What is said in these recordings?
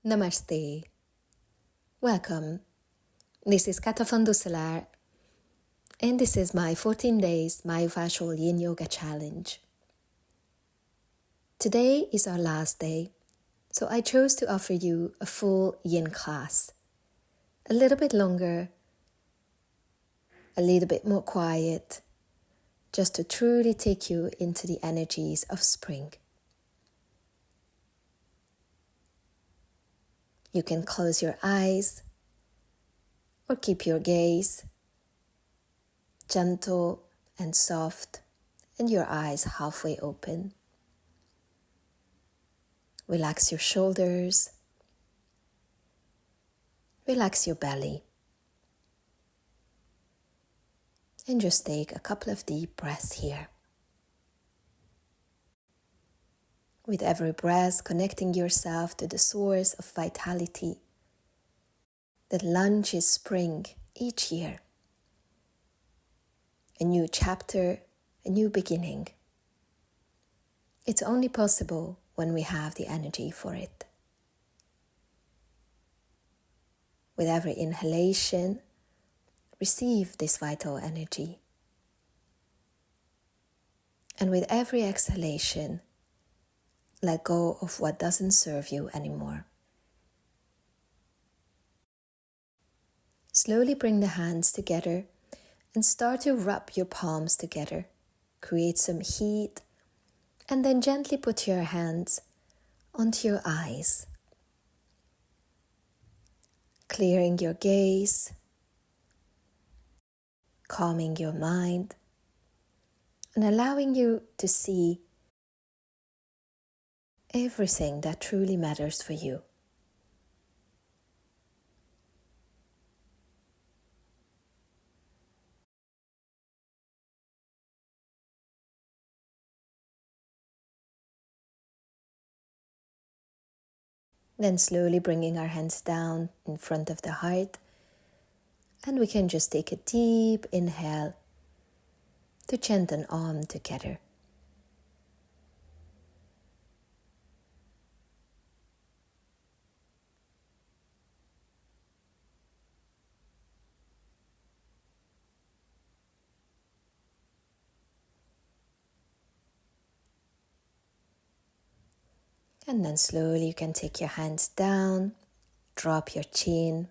Namaste. Welcome. This is Kata from Dusselar, and this is my 14 days Myofascial Yin Yoga Challenge. Today is our last day, so I chose to offer you a full Yin class. A little bit longer, a little bit more quiet, just to truly take you into the energies of spring. You can close your eyes or keep your gaze gentle and soft and your eyes halfway open. Relax your shoulders, relax your belly, and just take a couple of deep breaths here. With every breath, connecting yourself to the source of vitality that launches spring each year. A new chapter, a new beginning. It's only possible when we have the energy for it. With every inhalation, receive this vital energy. And with every exhalation, let go of what doesn't serve you anymore. Slowly bring the hands together and start to rub your palms together. Create some heat and then gently put your hands onto your eyes. Clearing your gaze, calming your mind, and allowing you to see everything that truly matters for you. Then slowly bringing our hands down in front of the heart, and we can just take a deep inhale to chant an Om together. And then slowly you can take your hands down, drop your chin,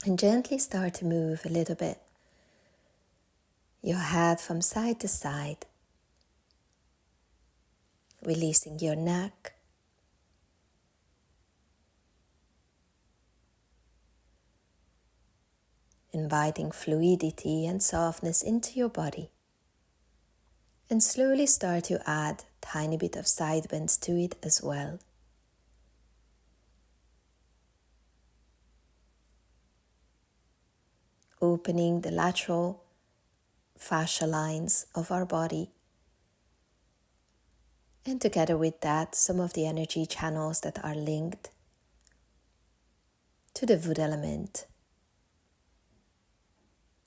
and gently start to move a little bit your head from side to side, releasing your neck, inviting fluidity and softness into your body. And slowly start to add a tiny bit of side bends to it as well. Opening the lateral fascia lines of our body. And together with that, some of the energy channels that are linked to the wood element,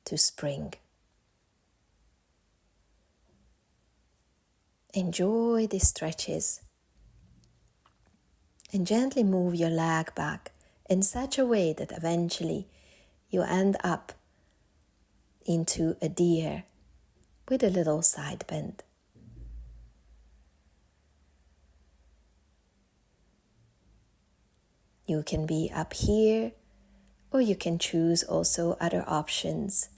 to spring. Enjoy these stretches and gently move your leg back in such a way that eventually you end up into a deer with a little side bend. You can be up here, or you can choose also other options.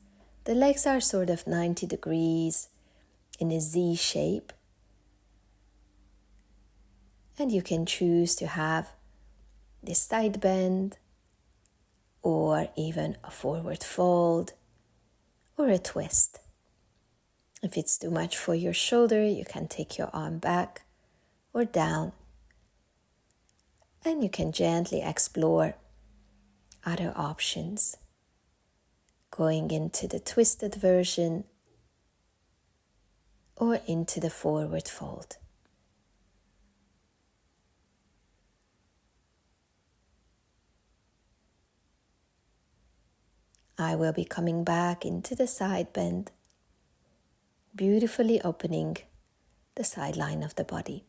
The legs are sort of 90 degrees in a Z shape. And you can choose to have this side bend, or even a forward fold, or a twist. If it's too much for your shoulder, you can take your arm back or down. And you can gently explore other options, going into the twisted version or into the forward fold. I will be coming back into the side bend, beautifully opening the sideline of the body.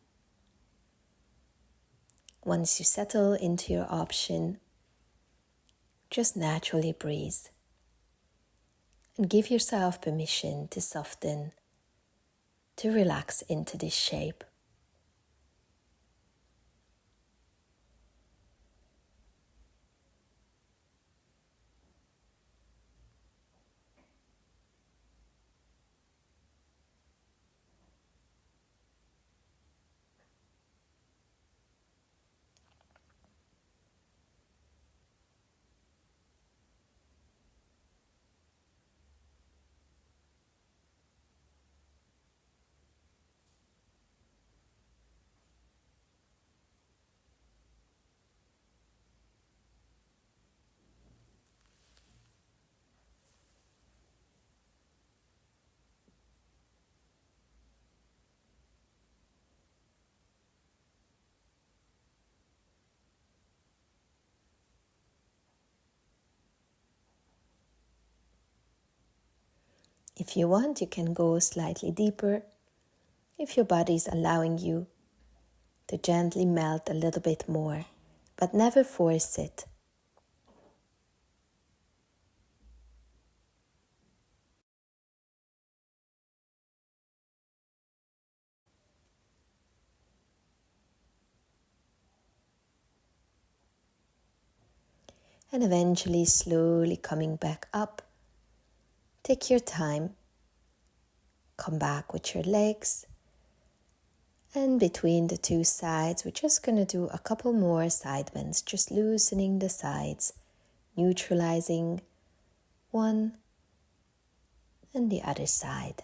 Once you settle into your option, just naturally breathe and give yourself permission to soften, to relax into this shape. If you want, you can go slightly deeper if your body is allowing you to gently melt a little bit more, but never force it. And eventually slowly coming back up. Take your time. Come back with your legs. And between the two sides, we're just going to do a couple more side bends, just loosening the sides, neutralizing one and the other side.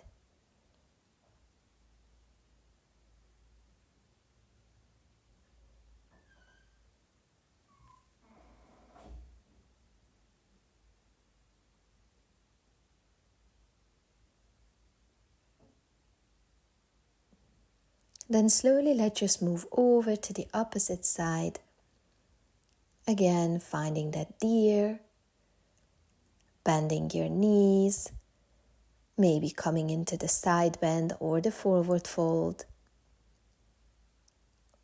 Then slowly let's just move over to the opposite side. Again, finding that deer, bending your knees, maybe coming into the side bend or the forward fold,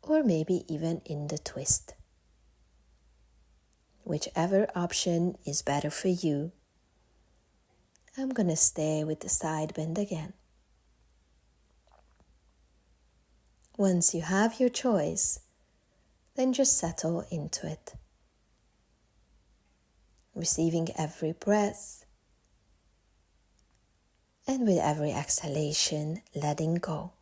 or maybe even in the twist. Whichever option is better for you. I'm going to stay with the side bend again. Once you have your choice, then just settle into it. Receiving every breath, and with every exhalation, letting go.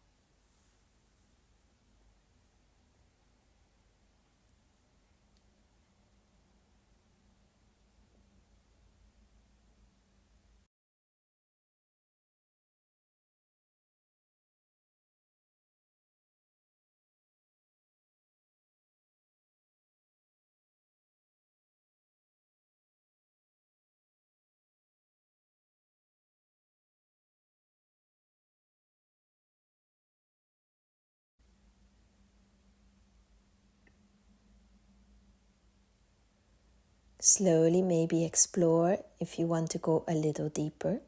Slowly maybe explore if you want to go a little deeper.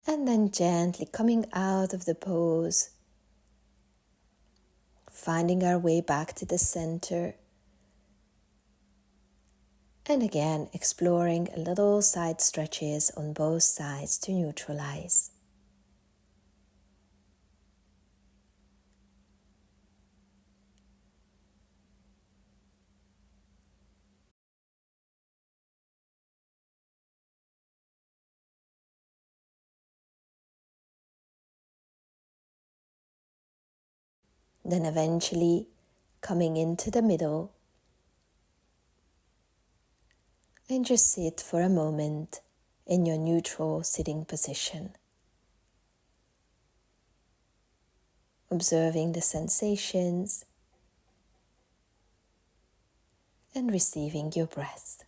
And then gently coming out of the pose, finding our way back to the center. And again, exploring a little side stretches on both sides to neutralize. Then eventually coming into the middle, and just sit for a moment in your neutral sitting position, observing the sensations and receiving your breath.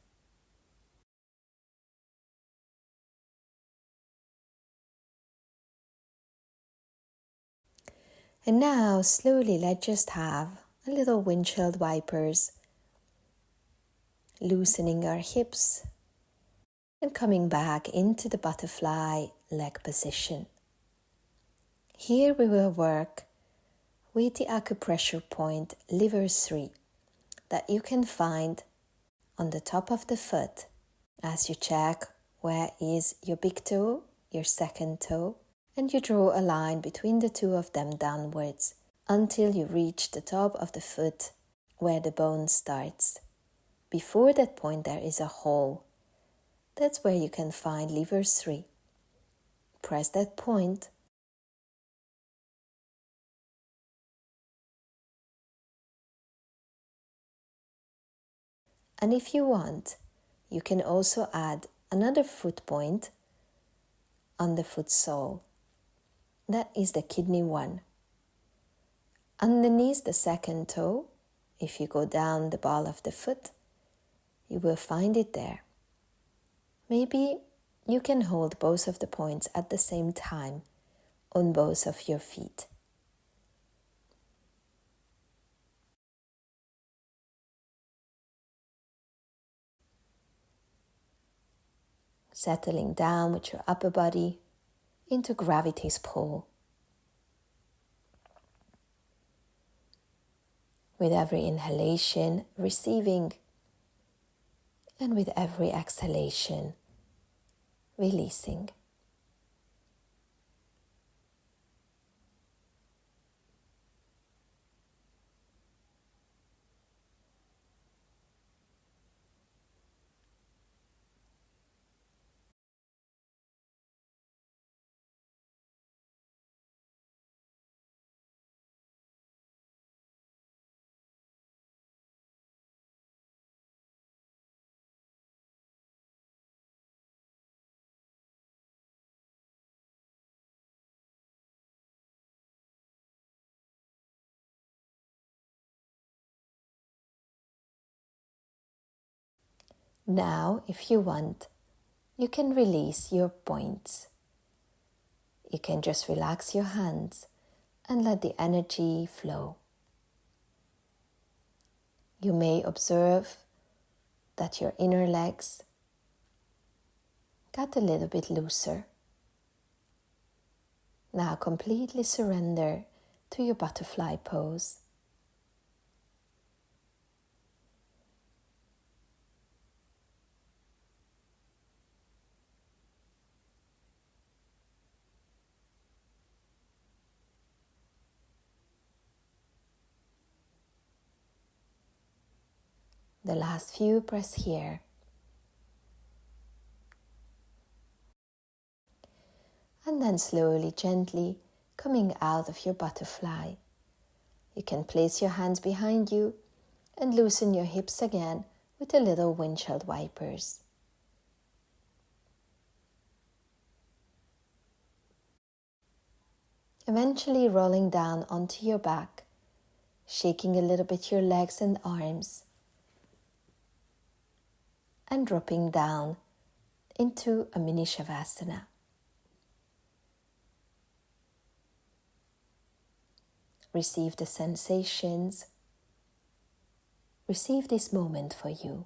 And now slowly let's just have a little windshield wipers, loosening our hips and coming back into the butterfly leg position. Here we will work with the acupressure point liver 3 that you can find on the top of the foot as you check where is your big toe, your second toe, and you draw a line between the two of them downwards until you reach the top of the foot where the bone starts. Before that point there is a hole. That's where you can find lever 3. Press that point and if you want, you can also add another foot point on the foot sole. That is the kidney 1. Underneath the second toe, if you go down the ball of the foot, you will find it there. Maybe you can hold both of the points at the same time on both of your feet. Settling down with your upper body into gravity's pull. With every inhalation, receiving, and with every exhalation, releasing. Now, if you want, you can release your points. You can just relax your hands and let the energy flow. You may observe that your inner legs got a little bit looser. Now completely surrender to your butterfly pose. The last few breaths here. And then slowly, gently coming out of your butterfly. You can place your hands behind you and loosen your hips again with the little windshield wipers. Eventually rolling down onto your back, shaking a little bit your legs and arms, and dropping down into a mini Shavasana. Receive the sensations. Receive this moment for you.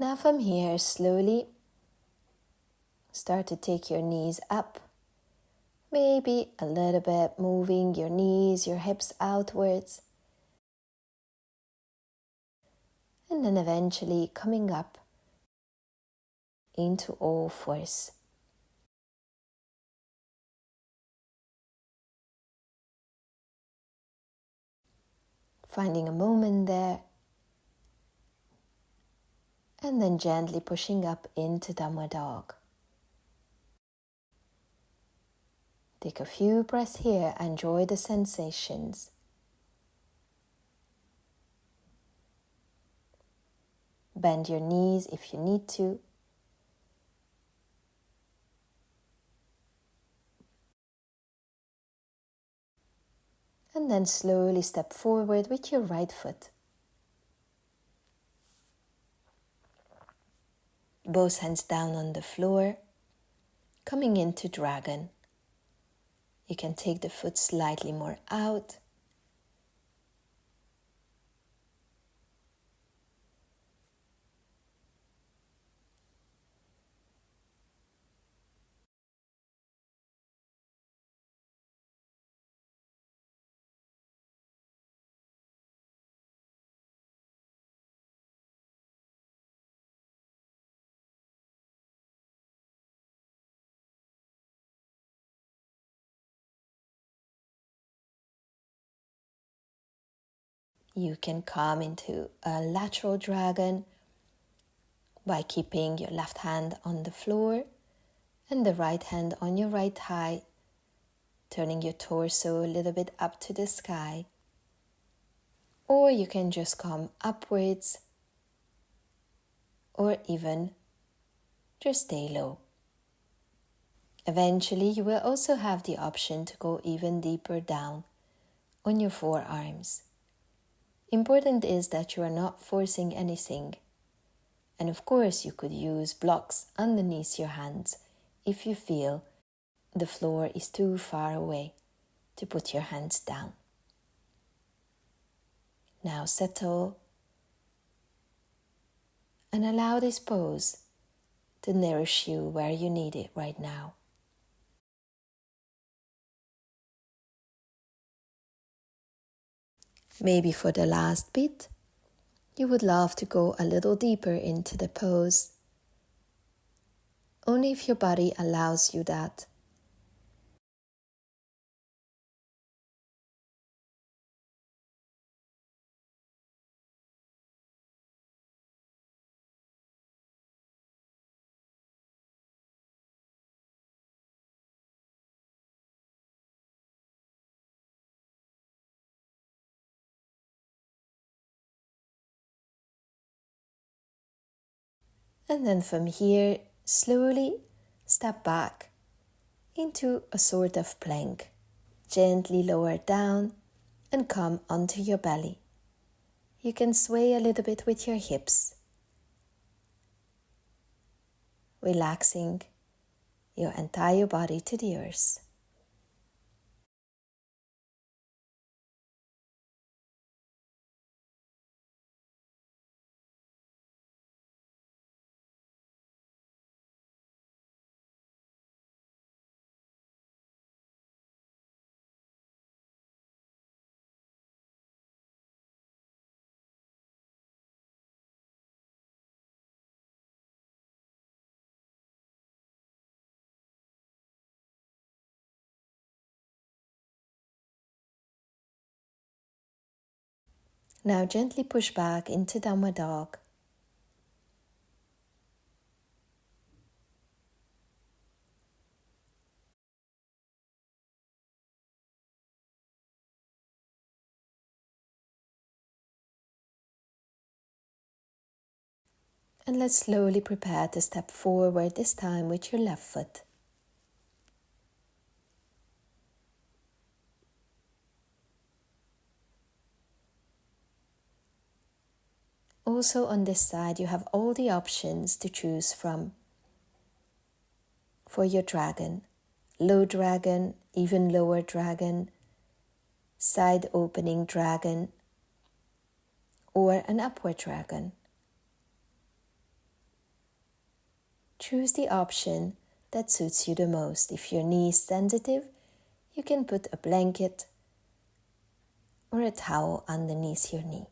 Now from here, slowly start to take your knees up. Maybe a little bit moving your knees, your hips outwards. And then eventually coming up into all fours. Finding a moment there. And then gently pushing up into downward dog. Take a few breaths here, enjoy the sensations. Bend your knees if you need to. And then slowly step forward with your right foot. Both hands down on the floor, coming into dragon. You can take the foot slightly more out. You can come into a lateral dragon by keeping your left hand on the floor and the right hand on your right thigh, turning your torso a little bit up to the sky. Or you can just come upwards, or even just stay low. Eventually, you will also have the option to go even deeper down on your forearms. Important is that you are not forcing anything. And of course, you could use blocks underneath your hands if you feel the floor is too far away to put your hands down. Now settle and allow this pose to nourish you where you need it right now. Maybe for the last bit, you would love to go a little deeper into the pose, only if your body allows you that. And then from here, slowly step back into a sort of plank. Gently lower down and come onto your belly. You can sway a little bit with your hips, relaxing your entire body to the earth. Now gently push back into downward dog. And let's slowly prepare to step forward, this time with your left foot. Also on this side, you have all the options to choose from for your dragon. Low dragon, even lower dragon, side opening dragon, or an upward dragon. Choose the option that suits you the most. If your knee is sensitive, you can put a blanket or a towel underneath your knee.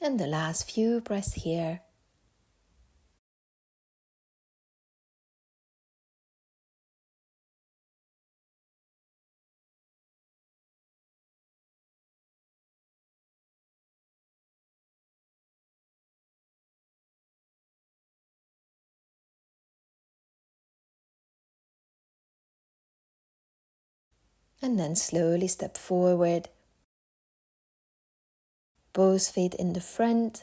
And the last few breaths here. And then slowly step forward. Both feet in the front.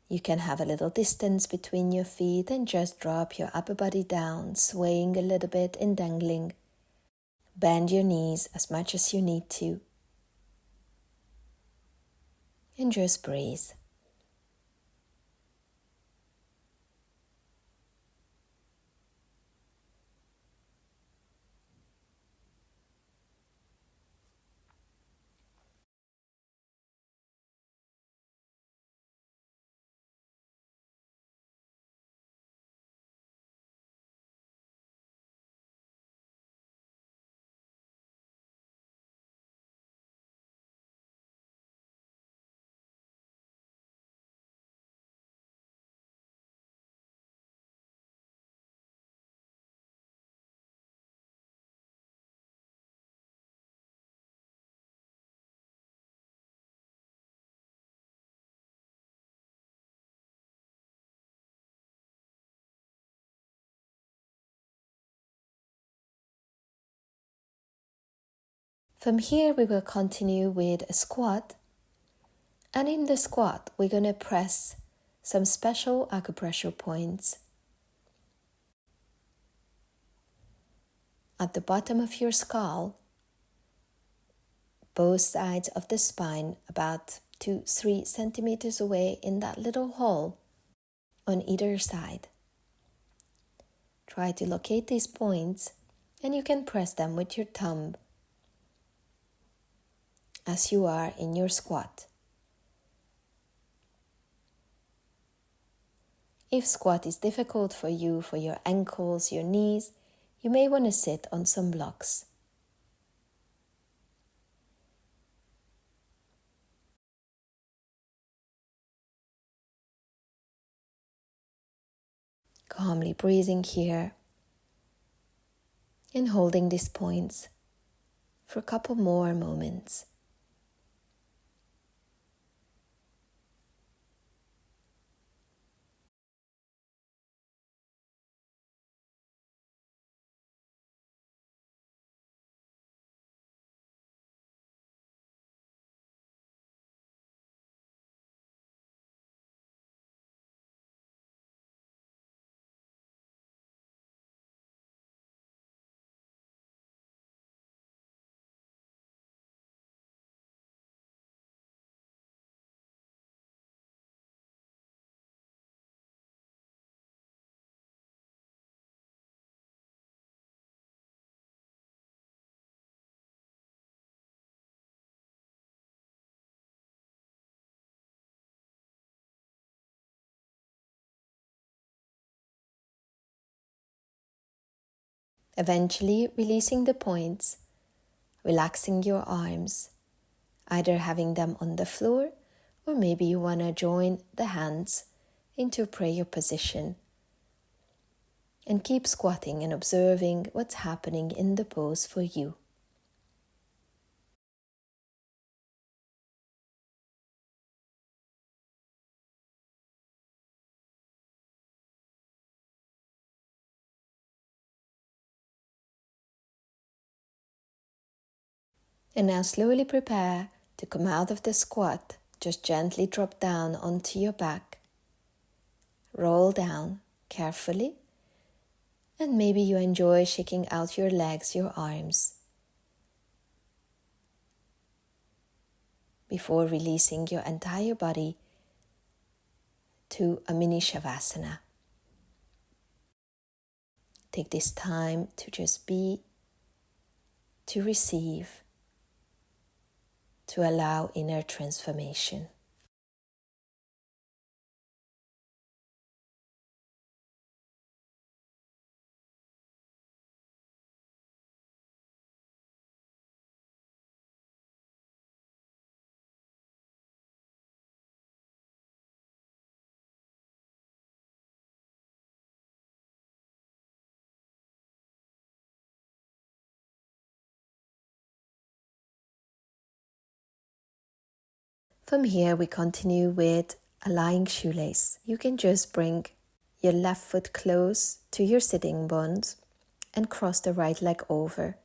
You can have a little distance between your feet and just drop your upper body down, swaying a little bit and dangling. Bend your knees as much as you need to. And just breathe. From here we will continue with a squat, and in the squat we're going to press some special acupressure points at the bottom of your skull, both sides of the spine, about 2-3 centimeters away in that little hole on either side. Try to locate these points, and you can press them with your thumb as you are in your squat. If squat is difficult for you, for your ankles, your knees, you may want to sit on some blocks. Calmly breathing here and holding these points for a couple more moments. Eventually releasing the points, relaxing your arms, either having them on the floor or maybe you want to join the hands into prayer position. And keep squatting and observing what's happening in the pose for you. And now slowly prepare to come out of the squat. Just gently drop down onto your back. Roll down carefully. And maybe you enjoy shaking out your legs, your arms, before releasing your entire body to a mini Shavasana. Take this time to just be, to receive, to allow inner transformation. From here we continue with a lying shoelace. You can just bring your left foot close to your sitting bones and cross the right leg over.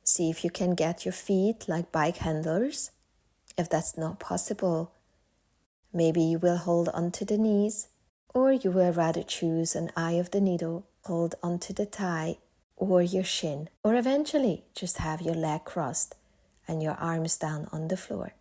See if you can get your feet like bike handlers. If that's not possible, maybe you will hold onto the knees, or you will rather choose an eye of the needle, hold onto the thigh or your shin, or eventually just have your leg crossed and your arms down on the floor.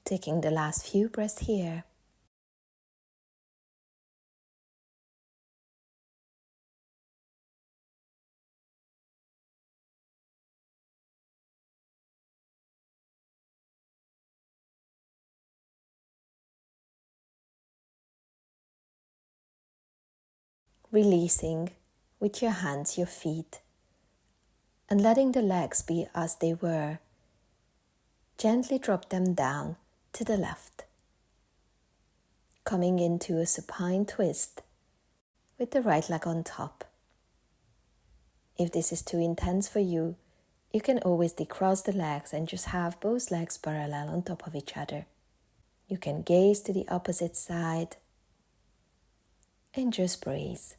Taking the last few breaths here. Releasing with your hands, your feet, and letting the legs be as they were. Gently drop them down to the left, coming into a supine twist with the right leg on top. If this is too intense for you, you can always decross the legs and just have both legs parallel on top of each other. You can gaze to the opposite side and just breathe.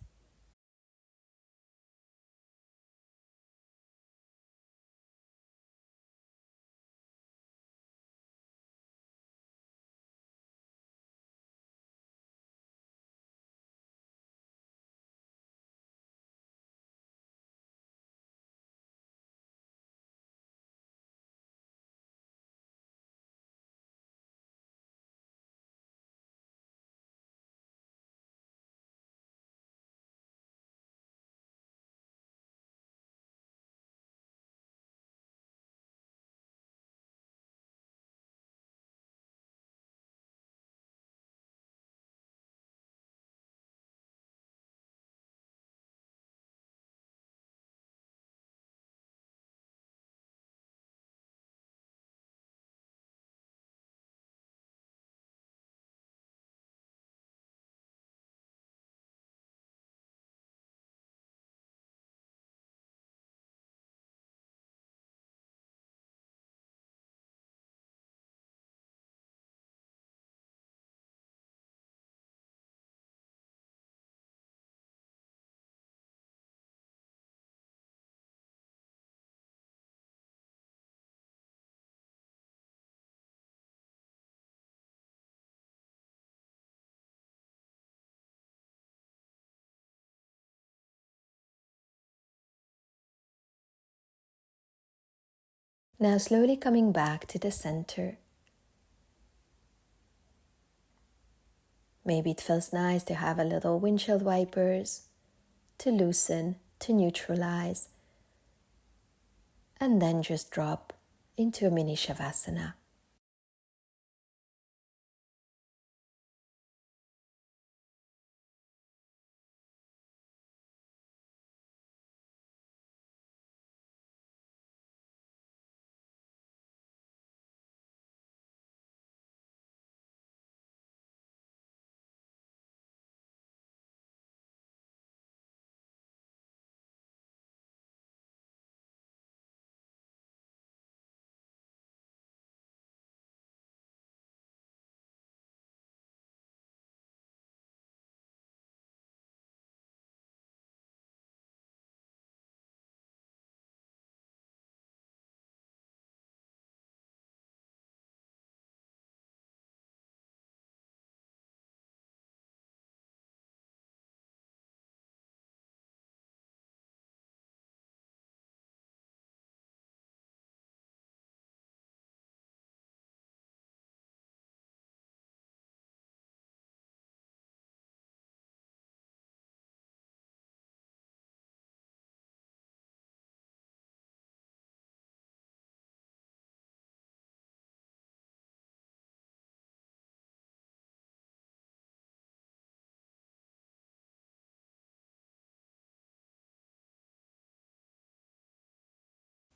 Now slowly coming back to the center. Maybe it feels nice to have a little windshield wipers to loosen, to neutralize, and then just drop into a mini Shavasana.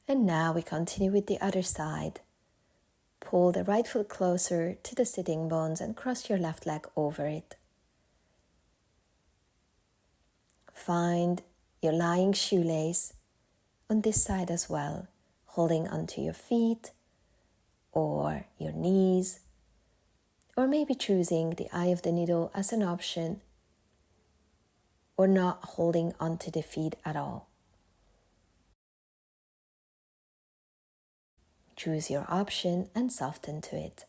And now we continue with the other side. Pull the right foot closer to the sitting bones and cross your left leg over it. Find your lying shoelace on this side as well, holding onto your feet or your knees, or maybe choosing the eye of the needle as an option, or not holding onto the feet at all. Choose your option and soften to it.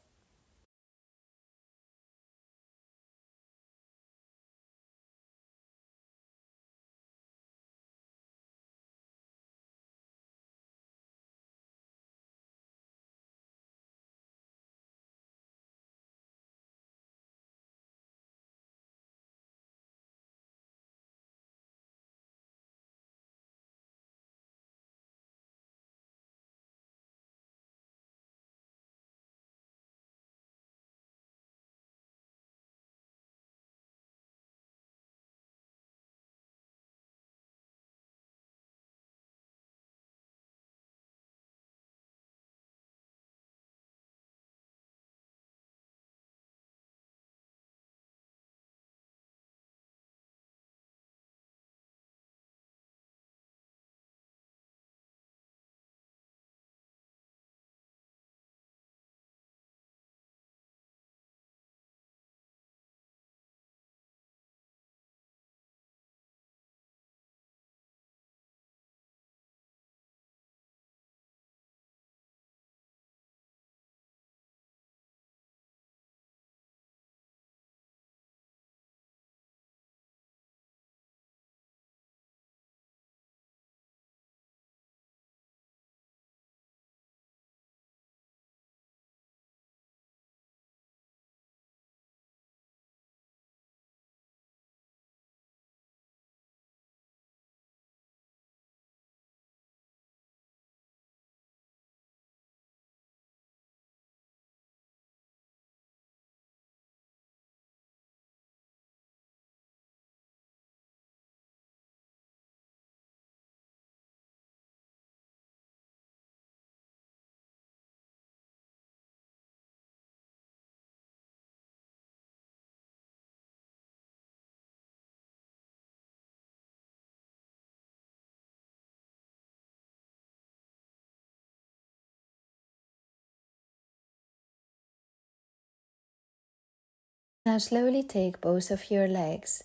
Now slowly take both of your legs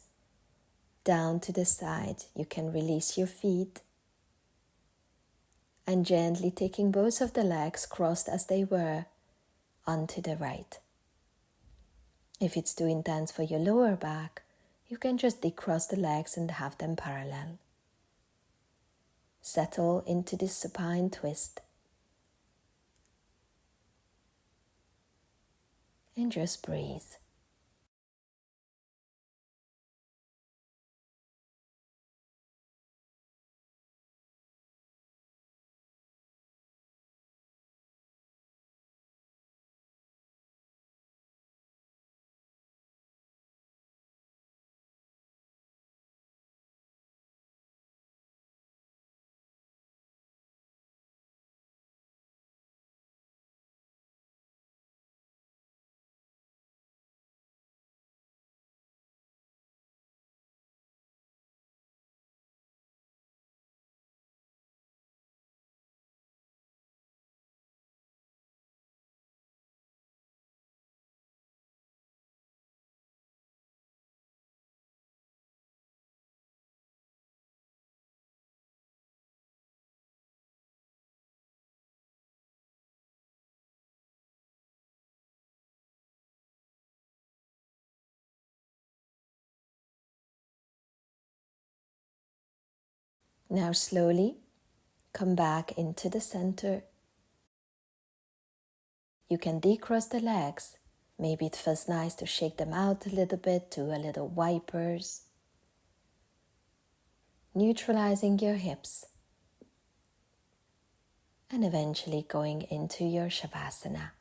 down to the side. You can release your feet and gently taking both of the legs crossed as they were onto the right. If it's too intense for your lower back, you can just decross the legs and have them parallel. Settle into this supine twist. and just breathe. Now slowly come back into the center. You can decross the legs. Maybe it feels nice to shake them out a little bit, do a little wipers. Neutralizing your hips. And eventually going into your Shavasana.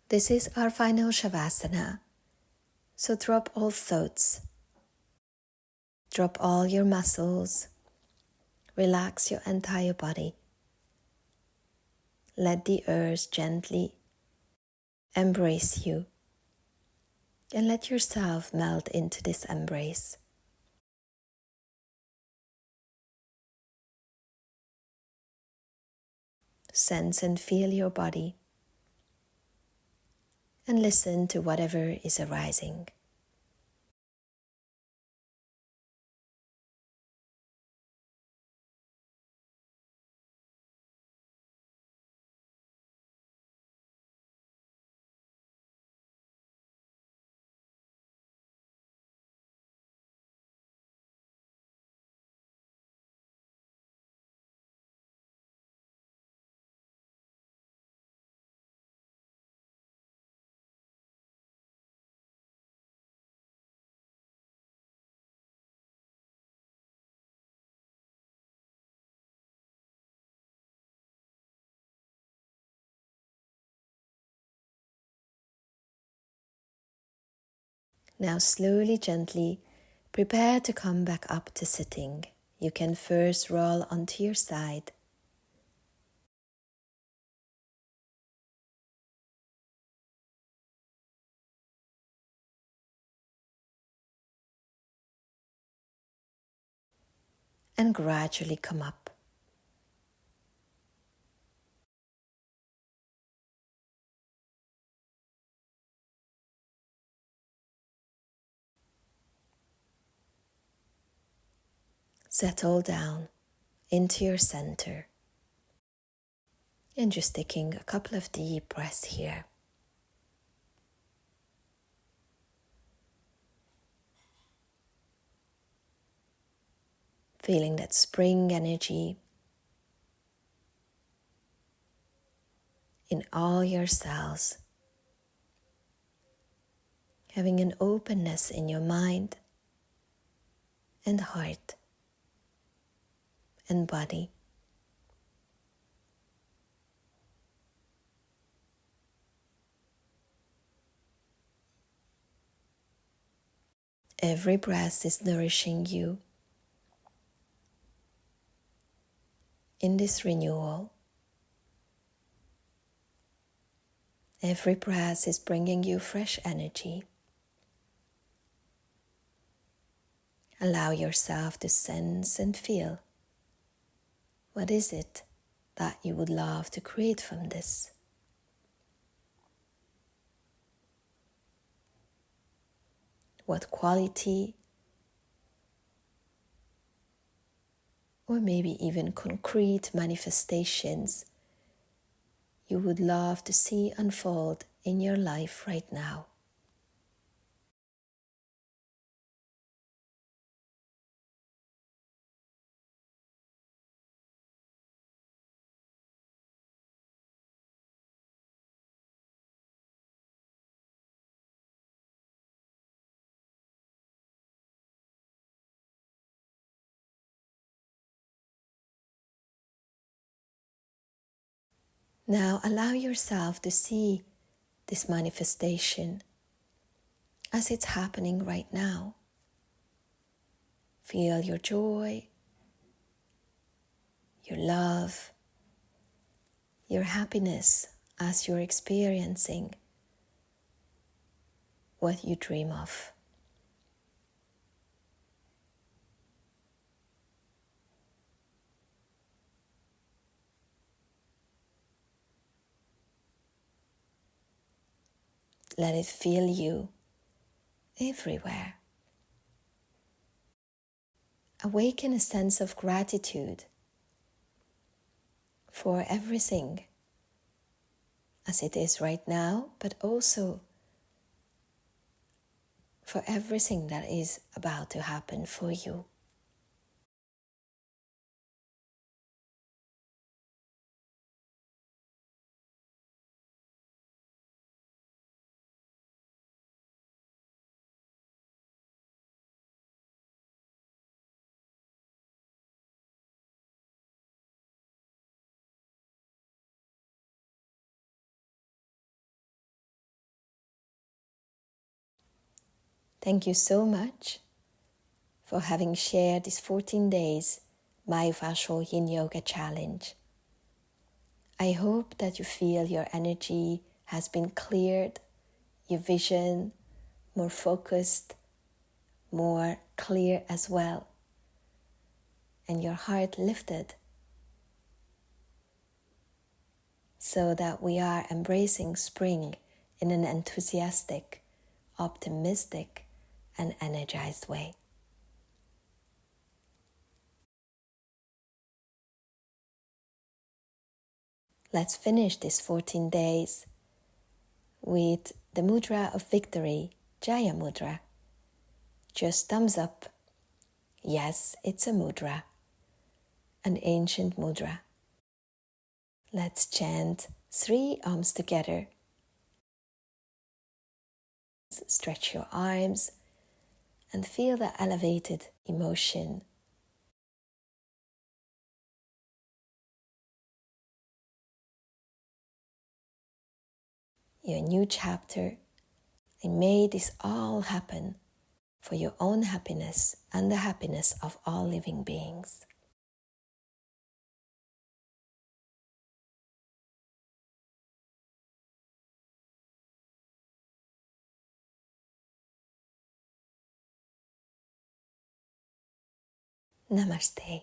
This is our final Shavasana. So drop all thoughts. Drop all your muscles. Relax your entire body. Let the earth gently embrace you. And let yourself melt into this embrace. Sense and feel your body. And listen to whatever is arising. Now slowly, gently, prepare to come back up to sitting. You can first roll onto your side. And gradually come up. Settle down into your center. And just taking a couple of deep breaths here. Feeling that spring energy in all your cells. Having an openness in your mind and heart and body. Every breath is nourishing you in this renewal. Every breath is bringing you fresh energy. Allow yourself to sense and feel. What is it that you would love to create from this? What quality, or maybe even concrete manifestations you would love to see unfold in your life right now? Now allow yourself to see this manifestation as it's happening right now. Feel your joy, your love, your happiness as you're experiencing what you dream of. Let it fill you everywhere. Awaken a sense of gratitude for everything as it is right now, but also for everything that is about to happen for you. Thank you so much for having shared this 14 days Myofascial Yin Yoga Challenge. I hope that you feel your energy has been cleared, your vision more focused, more clear as well, and your heart lifted, so that we are embracing spring in an enthusiastic, optimistic, and energized way. Let's finish this 14 days with the mudra of victory, Jaya Mudra. Just thumbs up. Yes, it's a mudra, an ancient mudra. Let's chant 3 arms together. Stretch your arms and feel the elevated emotion. Your new chapter, and may this all happen for your own happiness and the happiness of all living beings. Namaste.